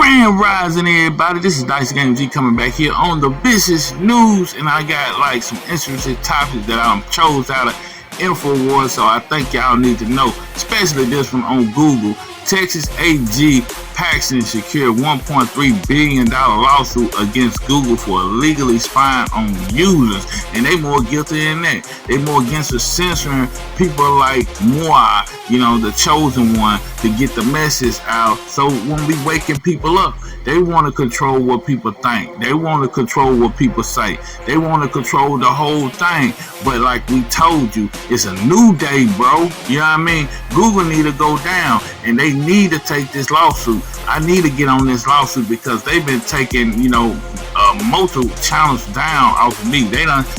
Grand Rising, everybody. This is Dice Game G coming back here on the Vicious News, and I got like some interesting topics that I chose out of InfoWars, so I think y'all need to know, especially this one on Google. Texas AG Paxton secured $1.3 billion lawsuit against Google for illegally spying on users, and they more guilty than that. They more against the censoring people like Moa, the chosen one, to get the message out. So when we waking people up, they want to control what people think. They want to control what people say. They want to control the whole thing. But like we told you, it's a new day, bro. You know what I mean? Google need to go down, and they need to take this lawsuit. I need to get on this lawsuit because they've been taking, multiple channels down off of me.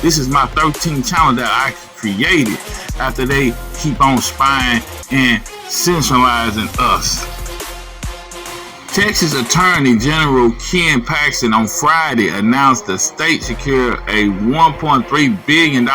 This is my 13th channel that I created after they keep on spying and sensationalizing us. Texas Attorney General Ken Paxton on Friday announced the state secured a $1.3 billion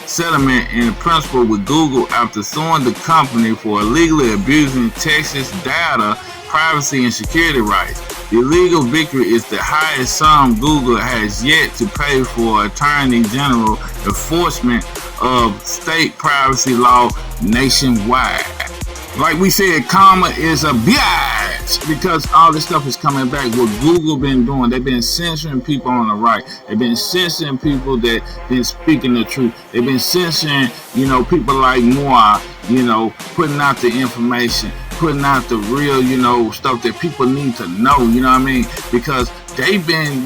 settlement in principle with Google after suing the company for illegally abusing Texas data, privacy, and security rights. The legal victory is the highest sum Google has yet to pay for Attorney General enforcement of state privacy law nationwide. Like we said, karma is a bitch because all this stuff is coming back. What Google been doing, they've been censoring people on the right. They've been censoring people that been speaking the truth. They've been censoring, people like Moa, putting out the information, putting out the real, stuff that people need to know, you know what I mean? Because they've been,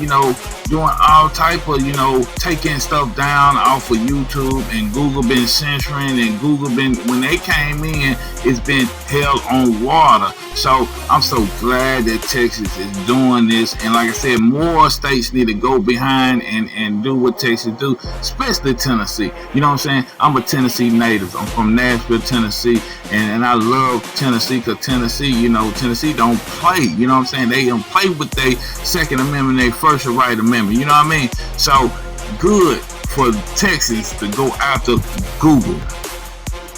doing all type of, taking stuff down off of YouTube, and Google been censoring, and Google been, when they came in, it's been hell on water. So I'm so glad that Texas is doing this, and like I said, more states need to go behind and do what Texas do, especially Tennessee. You know what I'm saying? I'm a Tennessee native. I'm from Nashville, Tennessee, and I love Tennessee because Tennessee, Tennessee don't play. You know what I'm saying? They don't play with their Second Amendment, their First Right Amendment. You know what I mean? So good for Texas to go after Google.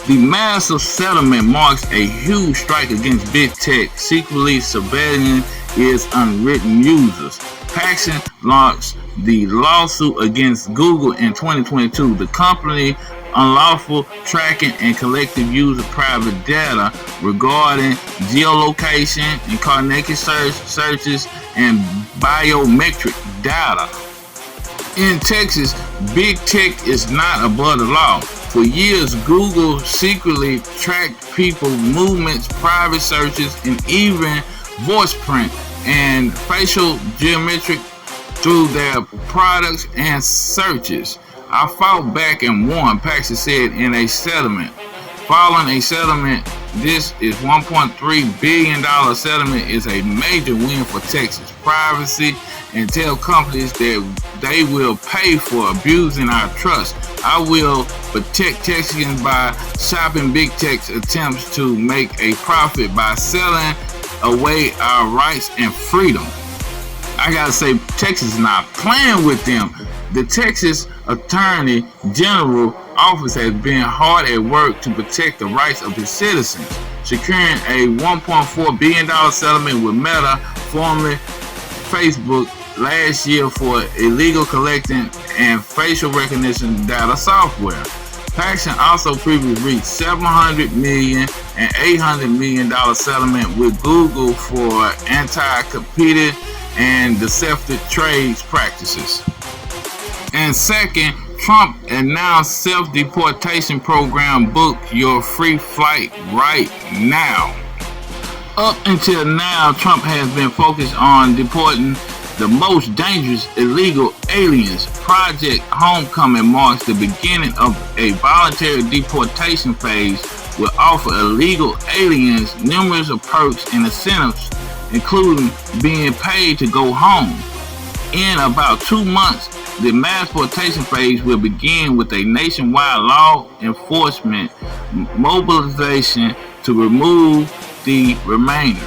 The massive settlement marks a huge strike against big tech, secretly surveilling its unwritten users. Paxton launched the lawsuit against Google in 2022. The company unlawful tracking and collective use of private data regarding geolocation and cognitive searches and biometric data. In Texas, big tech is not above the law. For years, Google secretly tracked people's movements, private searches, and even voice print and facial geometric through their products and searches. I fought back and won, Paxton said in a settlement. Following a settlement, this is $1.3 billion settlement is a major win for Texas privacy and tell companies that they will pay for abusing our trust. I will protect Texans by stopping big tech's attempts to make a profit by selling away our rights and freedom. I gotta say, Texas is not playing with them. The Texas Attorney General office has been hard at work to protect the rights of its citizens, securing a $1.4 billion settlement with Meta, formerly Facebook, last year for illegal collecting and facial recognition data software. Paxton also previously reached $700 million and $800 million settlement with Google for anti-competitive and deceptive trade practices. And second, Trump announced self-deportation program. Book your free flight right now. Up until now, Trump has been focused on deporting the most dangerous illegal aliens. Project Homecoming marks the beginning of a voluntary deportation phase will offer illegal aliens numerous of perks and incentives, including being paid to go home. In about 2 months, the mass deportation phase will begin with a nationwide law enforcement mobilization to remove the remainder.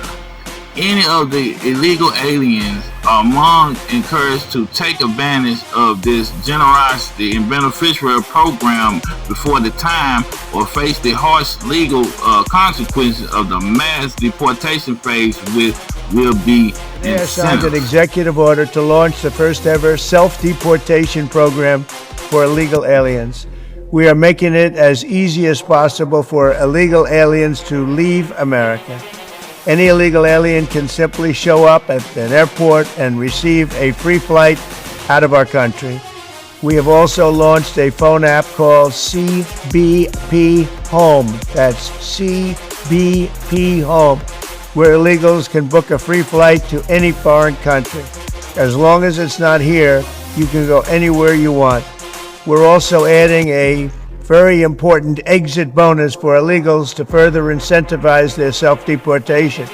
Any of the illegal aliens are among encouraged to take advantage of this generosity and beneficiary program before the time or face the harsh legal consequences of the mass deportation phase with will be They signed an incentives. executive order to launch the first ever self-deportation program for illegal aliens. We are making it as easy as possible for illegal aliens to leave America. Any illegal alien can simply show up at an airport and receive a free flight out of our country. We have also launched a phone app called CBP Home. That's CBP Home, where illegals can book a free flight to any foreign country. As long as it's not here, you can go anywhere you want. We're also adding a very important exit bonus for illegals to further incentivize their self-deportation.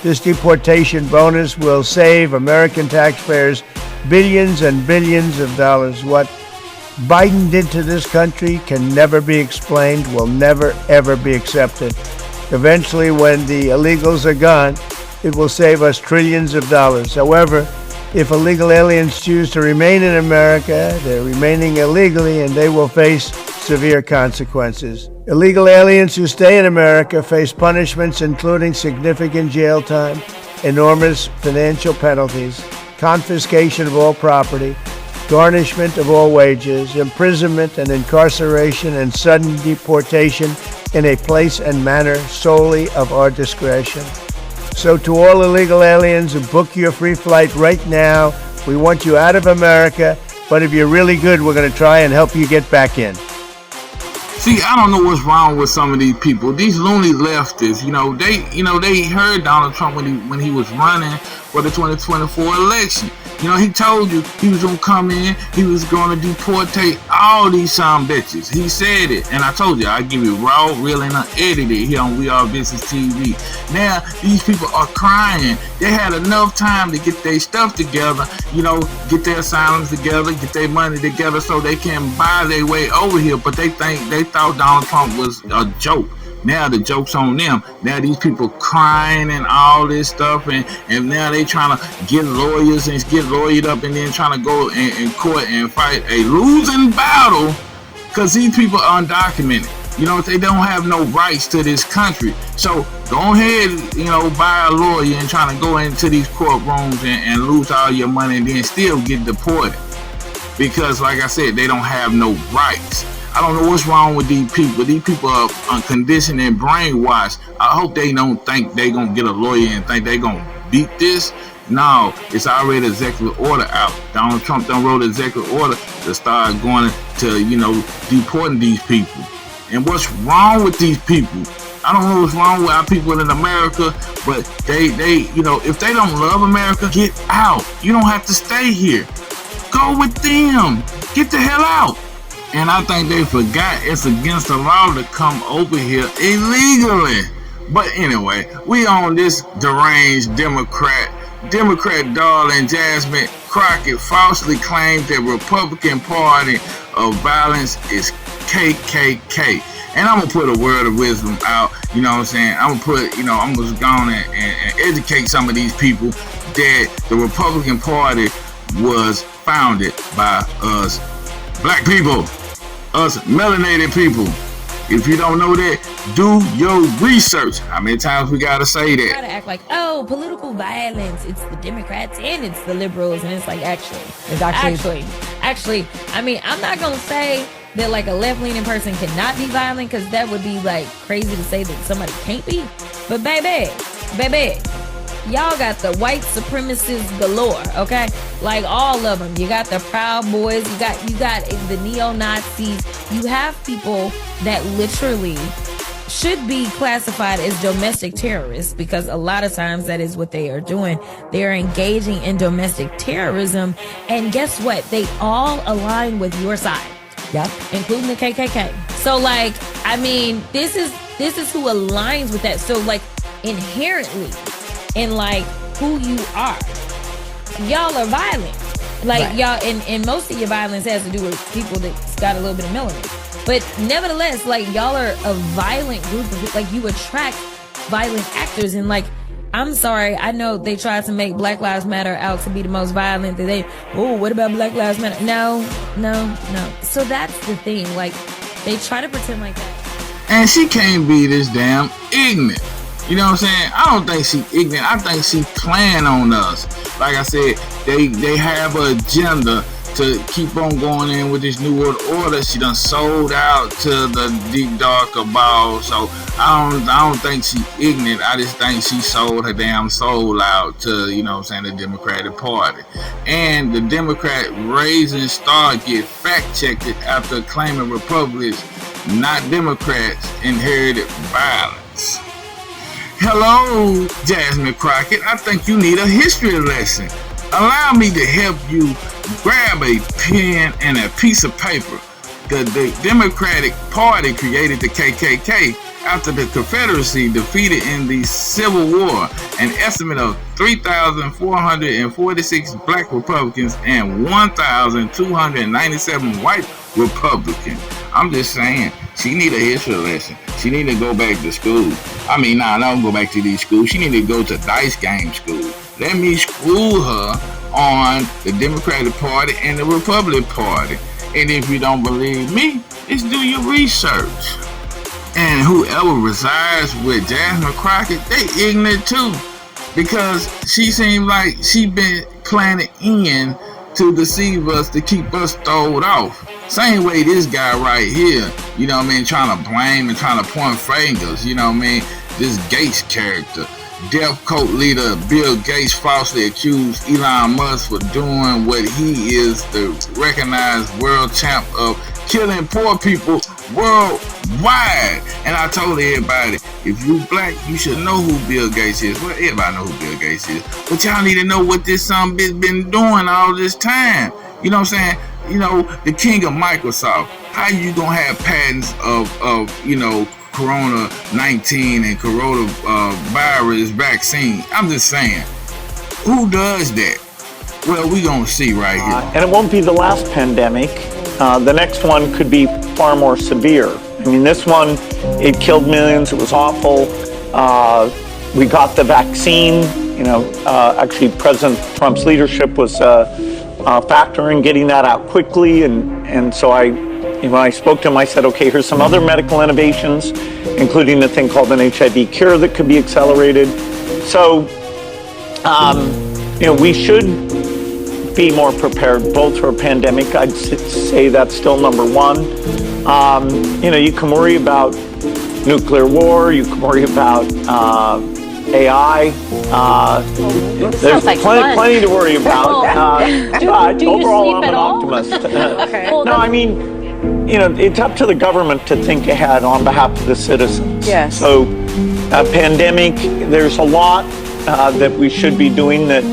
This deportation bonus will save American taxpayers billions and billions of dollars. What Biden did to this country can never be explained, will never, ever be accepted. Eventually, when the illegals are gone, it will save us trillions of dollars. However, if illegal aliens choose to remain in America, they're remaining illegally and they will face severe consequences. Illegal aliens who stay in America face punishments including significant jail time, enormous financial penalties, confiscation of all property, garnishment of all wages, imprisonment and incarceration, and sudden deportation in a place and manner solely of our discretion. So to all illegal aliens who book your free flight right now, we want you out of America, but if you're really good, we're going to try and help you get back in. See, I don't know what's wrong with some of these people. These loony leftists, they heard Donald Trump when he was running for the 2024 election. He told you he was gonna come in, he was gonna deportate all these some bitches. He said it, and I told you I give you raw, real, and unedited here on We Are VishusTv. Now these people are crying. They had enough time to get their stuff together, get their asylums together, get their money together, so they can buy their way over here. But they thought Donald Trump was a joke. Now the joke's on them. Now these people crying and all this stuff, and now they trying to get lawyers and get lawyered up, and then trying to go in court and fight a losing battle because these people are undocumented. They don't have no rights to this country. So go ahead, buy a lawyer and trying to go into these courtrooms and lose all your money and then still get deported because, like I said, they don't have no rights. I don't know what's wrong with these people. These people are unconditioned and brainwashed. I hope they don't think they gonna get a lawyer and think they gonna beat this. No, it's already executive order out. Donald Trump done wrote an executive order to start going to, deporting these people. And what's wrong with these people? I don't know what's wrong with our people in America, but they, if they don't love America, get out. You don't have to stay here. Go with them. Get the hell out. And I think they forgot it's against the law to come over here illegally. But anyway, we on this deranged Democrat darling Jasmine Crockett falsely claimed that Republican Party of Violence is KKK. And I'm gonna put a word of wisdom out, I'm gonna put, I'm gonna go on and educate some of these people that the Republican Party was founded by us black people, us melanated people. If you don't know that, do your research. How many times we gotta say that? Try to act like, political violence, it's the Democrats and it's the liberals, and it's like actually, I mean, I'm not gonna say that like a left-leaning person cannot be violent, because that would be like crazy to say that somebody can't be. But baby, y'all got the white supremacists galore, okay? Like all of them. You got the Proud Boys, you got the neo-Nazis. You have people that literally should be classified as domestic terrorists, because a lot of times that is what they are doing. They are engaging in domestic terrorism, and guess what? They all align with your side. Yep, including the KKK. So like, I mean, this is who aligns with that. So like, inherently, in like who you are, y'all are violent. Like right. Y'all, and most of your violence has to do with people that's got a little bit of melanin. But nevertheless, like y'all are a violent group of people. Like you attract violent actors, and like, I'm sorry, I know they tried to make Black Lives Matter out to be the most violent. What about Black Lives Matter? No. So that's the thing. Like, they try to pretend like that. And she can't be this damn ignorant. You know what I'm saying? I don't think she ignorant. I think she playing on us. Like I said, they have an agenda to keep on going in with this New World Order. She done sold out to the deep dark cabal. So I don't think she ignorant. I just think she sold her damn soul out to, you know what I'm saying, the Democratic Party. And the Democrat Raising Star get fact-checked after claiming Republicans, not Democrats, inherited violence. Hello, Jasmine Crockett. I think you need a history lesson. Allow me to help you. Grab a pen and a piece of paper. The Democratic Party created the KKK after the Confederacy defeated in the Civil War an estimate of 3,446 black Republicans and 1,297 white Republicans. I'm just saying, she need a history lesson. She need to go back to school. Don't go back to these schools. She need to go to dice game school. Let me school her on the Democratic Party and the Republican Party. And if you don't believe me, just do your research. And whoever resides with Jasmine Crockett, they ignorant too. Because she seemed like she been planted in to deceive us, to keep us throwed off. Same way this guy right here, you know what I mean, trying to blame and trying to point fingers, you know what I mean, this Gates character. Death Cult leader Bill Gates falsely accused Elon Musk for doing what he is the recognized world champ of killing poor people worldwide. And I told everybody, if you black, you should know who Bill Gates is. Well, everybody know who Bill Gates is. But y'all need to know what this son bitch been doing all this time. You know what I'm saying? You know, the king of Microsoft. How you gonna have patents of Corona-19 and coronavirus vaccine? I'm just saying, who does that? Well, we gonna see right here. And it won't be the last pandemic. The next one could be far more severe. I mean, this one, it killed millions. It was awful. We got the vaccine. Actually, President Trump's leadership was a factor in getting that out quickly. And so when I spoke to him, I said, okay, here's some other medical innovations, including a thing called an HIV cure that could be accelerated. So, we should be more prepared both for a pandemic. I'd say that's still number one. You can worry about nuclear war. You can worry about AI. There's plenty to worry about. Do you overall, sleep I'm at an all? optimist. Okay. No, I mean, it's up to the government to think ahead on behalf of the citizens. Yes. So, a pandemic, there's a lot that we should be doing that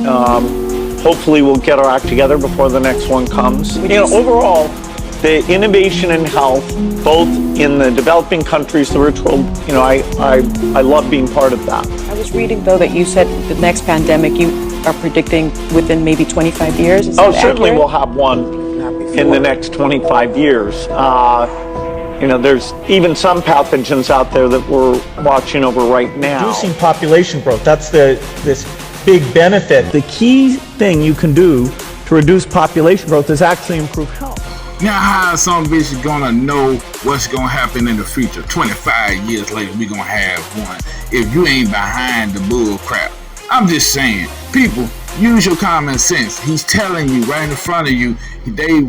hopefully we'll get our act together before the next one comes. Overall, the innovation in health, both in the developing countries, the rich world, I love being part of that. I was reading, though, that you said the next pandemic you are predicting within maybe 25 years. Is that certainly accurate? we'll have one in the next 25 years. There's even some pathogens out there that we're watching over right now. Reducing population growth, that's this big benefit. The key thing you can do to reduce population growth is actually improve health. Now, how some bitch is gonna know what's gonna happen in the future? 25 years later, we gonna have one. If you ain't behind the bull crap. I'm just saying, people, use your common sense. He's telling you right in front of you, they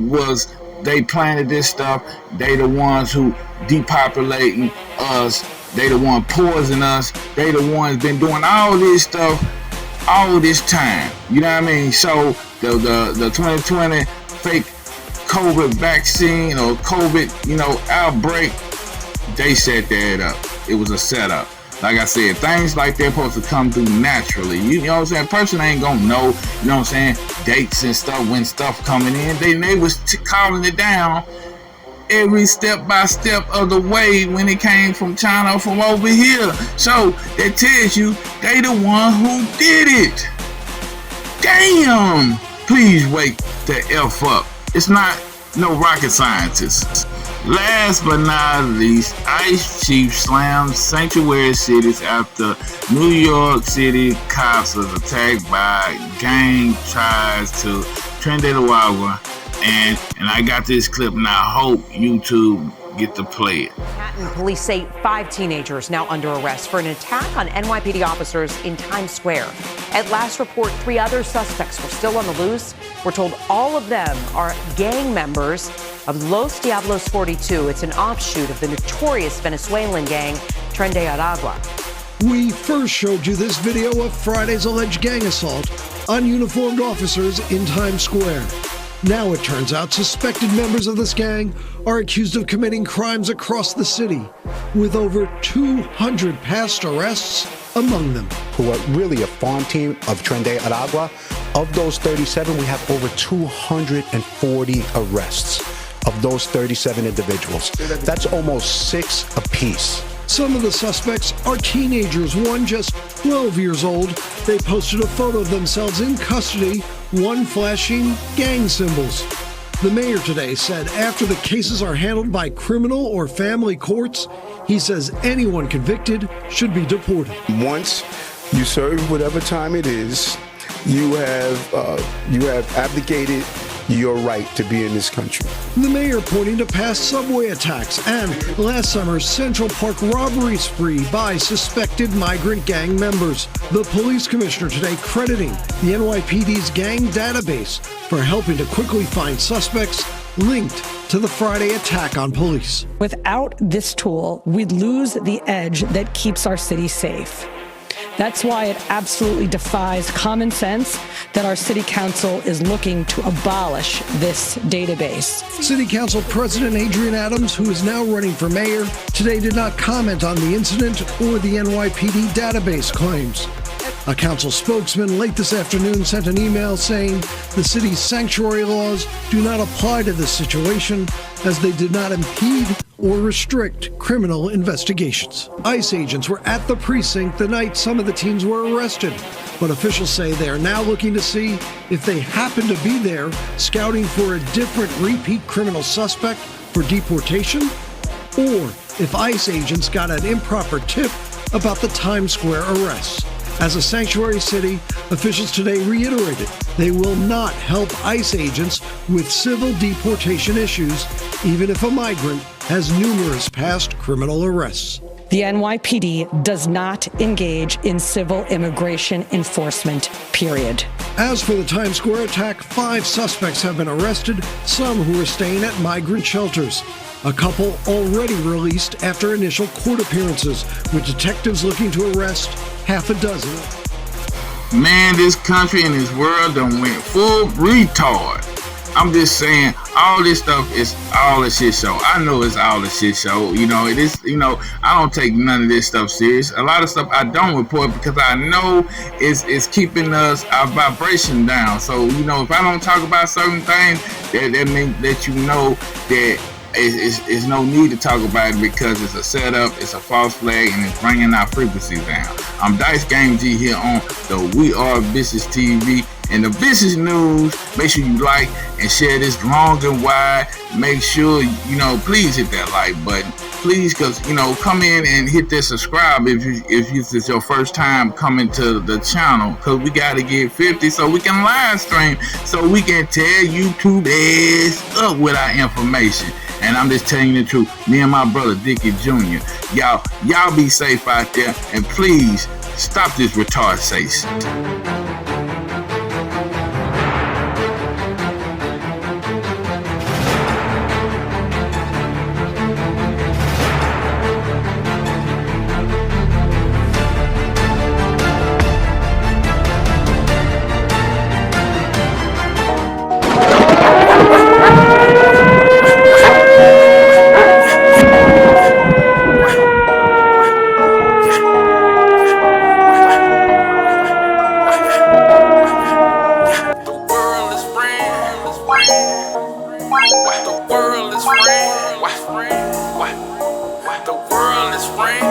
planted this stuff. They the ones who depopulating us. They the one poisoning us. They the ones been doing all this stuff all this time. You know what I mean? So the 2020 fake COVID vaccine or COVID, outbreak, they set that up. It was a setup. Like I said, things like they're supposed to come through naturally. You know what I'm saying? A person ain't gonna know, you know what I'm saying, dates and stuff when stuff coming in. They was calling it down every step by step of the way when it came from China or from over here. So that tells you they the one who did it. Damn! Please wake the F up. It's not no rocket scientists. Last but not least, Ice Chief slams sanctuary cities after New York City cops was attacked by gang ties to Trinidad. And I got this clip, and I hope YouTube get to play it. Manhattan police say 5 teenagers now under arrest for an attack on NYPD officers in Times Square. At last report, 3 other suspects were still on the loose. We're told all of them are gang members of Los Diablos 42. It's an offshoot of the notorious Venezuelan gang Tren de Aragua. We first showed you this video of Friday's alleged gang assault on uniformed officers in Times Square. Now it turns out suspected members of this gang are accused of committing crimes across the city, with over 200 past arrests among them. Who are really a farm team of Tren de Aragua. Of those 37, we have over 240 arrests of those 37 individuals. That's almost 6 apiece. Some of the suspects are teenagers, one just 12 years old. They posted a photo of themselves in custody, one flashing gang symbols. The mayor today said after the cases are handled by criminal or family courts, he says anyone convicted should be deported. Once you serve whatever time it is, you have abdicated your right to be in this country. The mayor pointing to past subway attacks and last summer's Central Park robbery spree by suspected migrant gang members. The police commissioner today crediting the NYPD's gang database for helping to quickly find suspects linked to the Friday attack on police. Without this tool, we'd lose the edge that keeps our city safe. That's why it absolutely defies common sense that our city council is looking to abolish this database. City Council President Adrian Adams, who is now running for mayor, today did not comment on the incident or the NYPD database claims. A council spokesman late this afternoon sent an email saying the city's sanctuary laws do not apply to this situation as they did not impede or restrict criminal investigations. ICE agents were at the precinct the night some of the teens were arrested, but officials say they are now looking to see if they happen to be there scouting for a different repeat criminal suspect for deportation, or if ICE agents got an improper tip about the Times Square arrests. As a sanctuary city, officials today reiterated they will not help ICE agents with civil deportation issues, even if a migrant has numerous past criminal arrests. The NYPD does not engage in civil immigration enforcement, period. As for the Times Square attack, 5 suspects have been arrested, some who are staying at migrant shelters. A couple already released after initial court appearances, with detectives looking to arrest half a dozen. Man, this country and this world done went full retard. I'm just saying, all this stuff is all a shit show. I know it's all a shit show. You know, it is. You know, I don't take none of this stuff serious. A lot of stuff I don't report because I know it's keeping our vibration down. So, you know, if I don't talk about certain things, that means that you know that it's no need to talk about it because it's a setup, it's a false flag, and it's bringing our frequencies down. I'm Dice Game G here on the We Are VishusTv and the Vicious News. Make sure you like and share this long and wide. Make sure, you know, please hit that like button. Please, because, you know, come in and hit that subscribe if this is your first time coming to the channel, because we got to get 50 so we can live stream, so we can tear YouTube ass up with our information. And I'm just telling you the truth. Me and my brother Dickie Jr. Y'all be safe out there, and please stop this retardation. The world is free. The world is free.